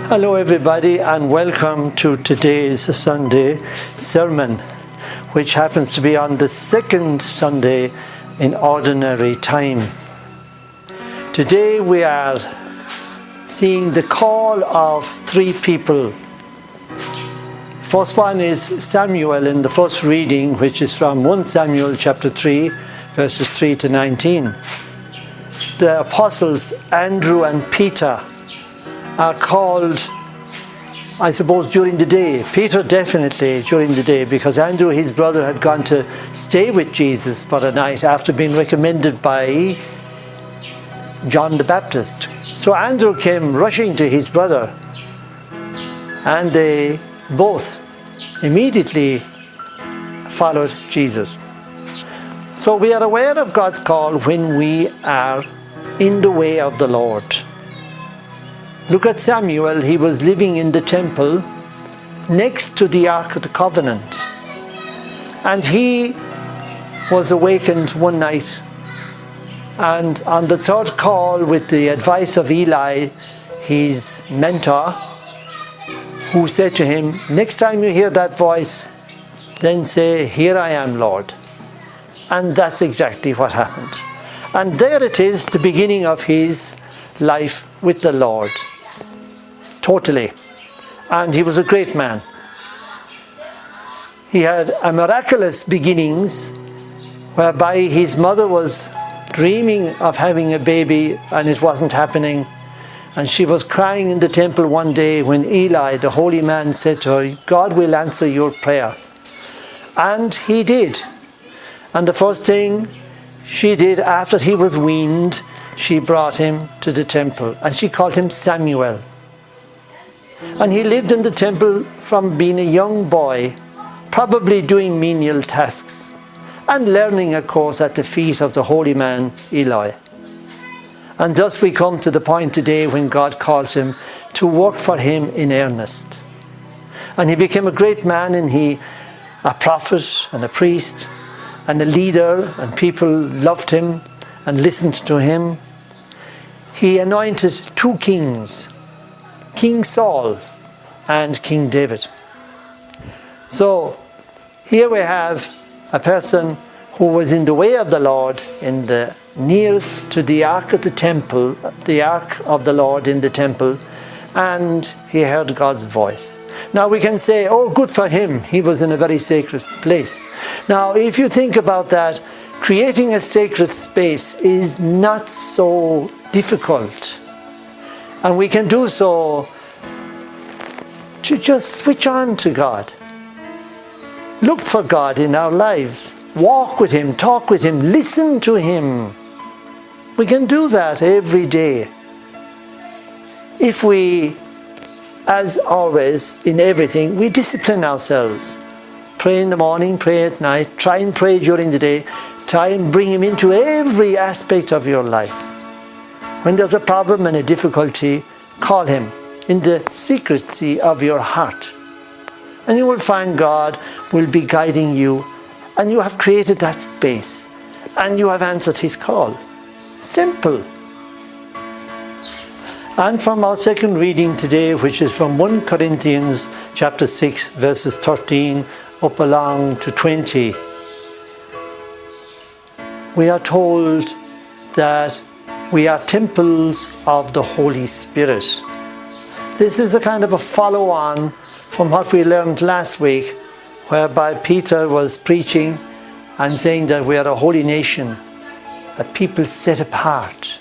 Hello everybody, and welcome to today's Sunday sermon, which happens to be on the second Sunday in Ordinary Time. Today we are seeing the call of three people. First one is Samuel in the first reading, which is from 1 Samuel chapter 3, verses 3 to 19. The apostles Andrew and Peter are called, I suppose, during the day. Peter definitely during the day, because Andrew, his brother, had gone to stay with Jesus for a night after being recommended by John the Baptist. So Andrew came rushing to his brother, and they both immediately followed Jesus. So we are aware of God's call when we are in the way of the Lord. Look at Samuel. He was living in the temple next to the Ark of the Covenant. And he was awakened one night. And on the third call, with the advice of Eli, his mentor, who said to him, next time you hear that voice, then say, "Here I am, Lord." And that's exactly what happened. And there it is, the beginning of his life with the Lord. Totally. And he was a great man. He had a miraculous beginnings, whereby his mother was dreaming of having a baby and it wasn't happening. And she was crying in the temple one day when Eli, the holy man, said to her, "God will answer your prayer." And he did. And the first thing she did after he was weaned, she brought him to the temple. And she called him Samuel. And he lived in the temple from being a young boy, probably doing menial tasks, and learning, of course, at the feet of the holy man Eli. And thus we come to the point today when God calls him to work for him in earnest. And he became a great man, and a prophet and a priest and a leader, and people loved him and listened to him. He anointed two kings, King Saul and King David. So here we have a person who was in the way of the Lord, in the nearest to the ark of the temple, the ark of the Lord in the temple, and he heard God's voice. Now we can say, oh, good for him, he was in a very sacred place. Now if you think about that, creating a sacred space is not so difficult. And we can do so to just switch on to God. Look for God in our lives. Walk with him, talk with him, listen to him. We can do that every day. If we, as always, in everything, we discipline ourselves. Pray in the morning, pray at night, try and pray during the day. Try and bring him into every aspect of your life. When there's a problem and a difficulty, call him in the secrecy of your heart. And you will find God will be guiding you, and you have created that space, and you have answered his call. Simple. And from our second reading today, which is from 1 Corinthians chapter 6, verses 13 up along to 20, we are told that we are temples of the Holy Spirit. This is a kind of a follow-on from what we learned last week, whereby Peter was preaching and saying that we are a holy nation, a people set apart.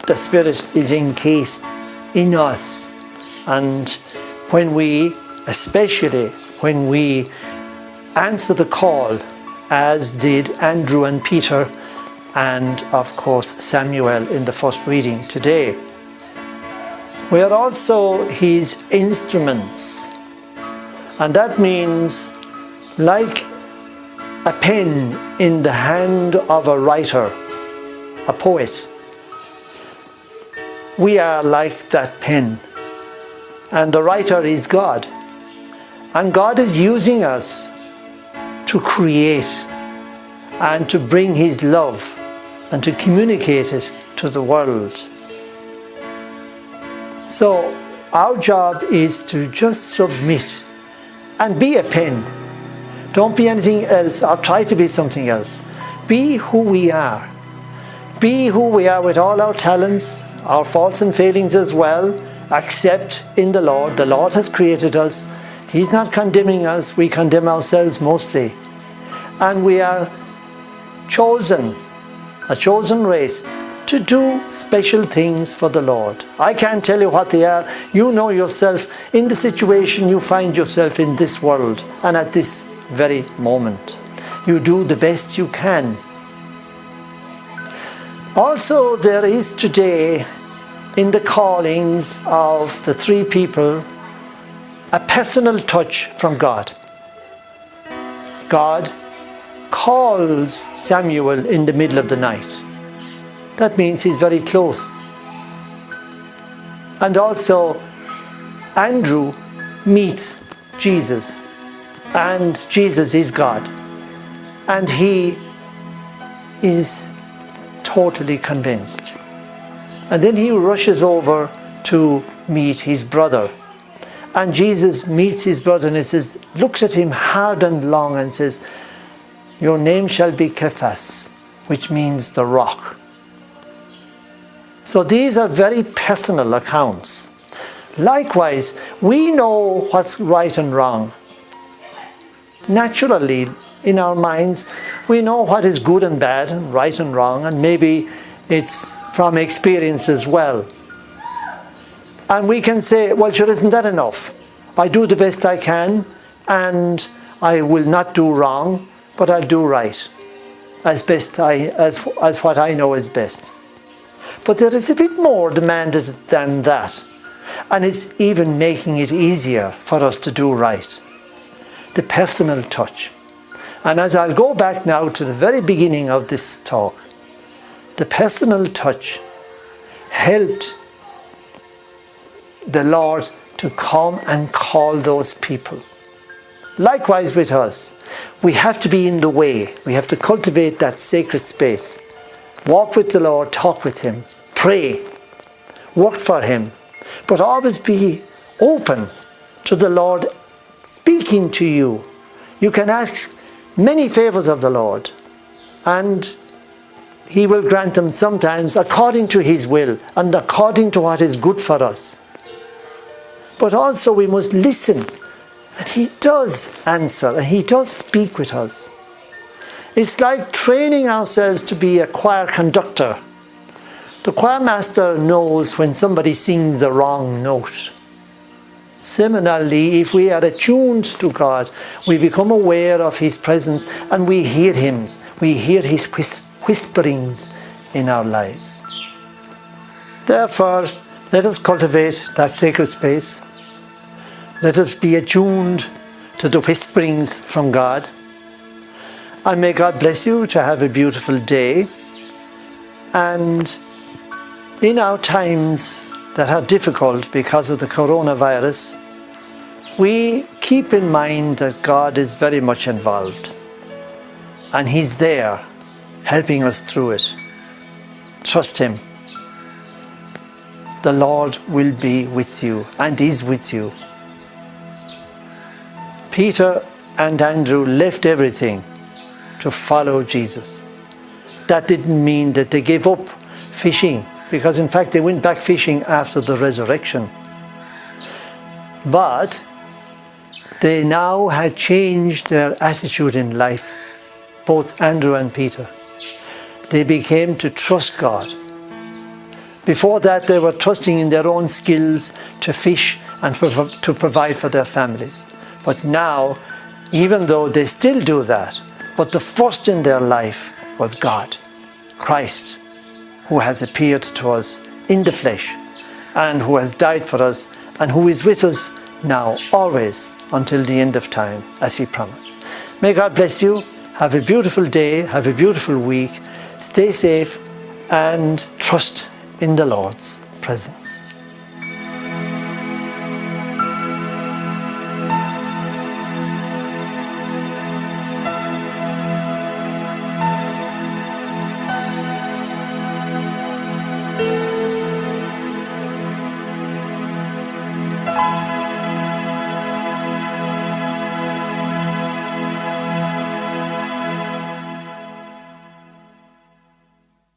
The Spirit is encased in us. And when we, especially when we answer the call, as did Andrew and Peter, and of course Samuel in the first reading today, we are also his instruments. And that means, like a pen in the hand of a writer, a poet, we are like that pen. And the writer is God. And God is using us to create and to bring his love and to communicate it to the world. So Our job is to just submit and be a pen. Don't be anything else or try to be something else. Be who we are. Be who we are with all our talents, our faults and failings as well. Accept in the Lord. The Lord has created us. He's not condemning us. We condemn ourselves mostly. And we are chosen, a chosen race, to do special things for the Lord. I can't tell you what they are. You know yourself in the situation you find yourself in this world and at this very moment. You do the best you can. Also, there is today in the callings of the three people a personal touch from God. God calls Samuel in the middle of the night. That means he's very close. And also, Andrew meets Jesus, and Jesus is God, and he is totally convinced. And then he rushes over to meet his brother, and Jesus meets his brother and says, looks at him hard and long and says, your name shall be Cephas, which means the rock. So these are very personal accounts. Likewise, we know what's right and wrong. Naturally, in our minds, we know what is good and bad, and right and wrong, and maybe it's from experience as well. And we can say, well, sure, isn't that enough? I do the best I can, and I will not do wrong, but I'll do right, as what I know is best. But there is a bit more demanded than that. And it's even making it easier for us to do right. The personal touch. And as I'll go back now to the very beginning of this talk, the personal touch helped the Lord to come and call those people. Likewise with us, we have to be in the way. We have to cultivate that sacred space. Walk with the Lord, talk with Him, pray, work for Him, but always be open to the Lord speaking to you. You can ask many favors of the Lord, and He will grant them sometimes according to His will and according to what is good for us. But also we must listen, and He does answer, and He does speak with us. It's like training ourselves to be a choir conductor. The choir master knows when somebody sings the wrong note. Similarly, if we are attuned to God, we become aware of His presence and we hear Him. We hear His whisperings in our lives. Therefore, let us cultivate that sacred space. Let us be attuned to the whisperings from God. And may God bless you to have a beautiful day. And in our times that are difficult because of the coronavirus, we keep in mind that God is very much involved. And He's there, helping us through it. Trust Him. The Lord will be with you and is with you. Peter and Andrew left everything to follow Jesus. That didn't mean that they gave up fishing, because in fact they went back fishing after the resurrection. But they now had changed their attitude in life, both Andrew and Peter. They became to trust God. Before that, they were trusting in their own skills to fish and to provide for their families. But now, even though they still do that, but the first in their life was God, Christ, who has appeared to us in the flesh and who has died for us and who is with us now, always, until the end of time, as He promised. May God bless you. Have a beautiful day. Have a beautiful week. Stay safe and trust in the Lord's presence. you.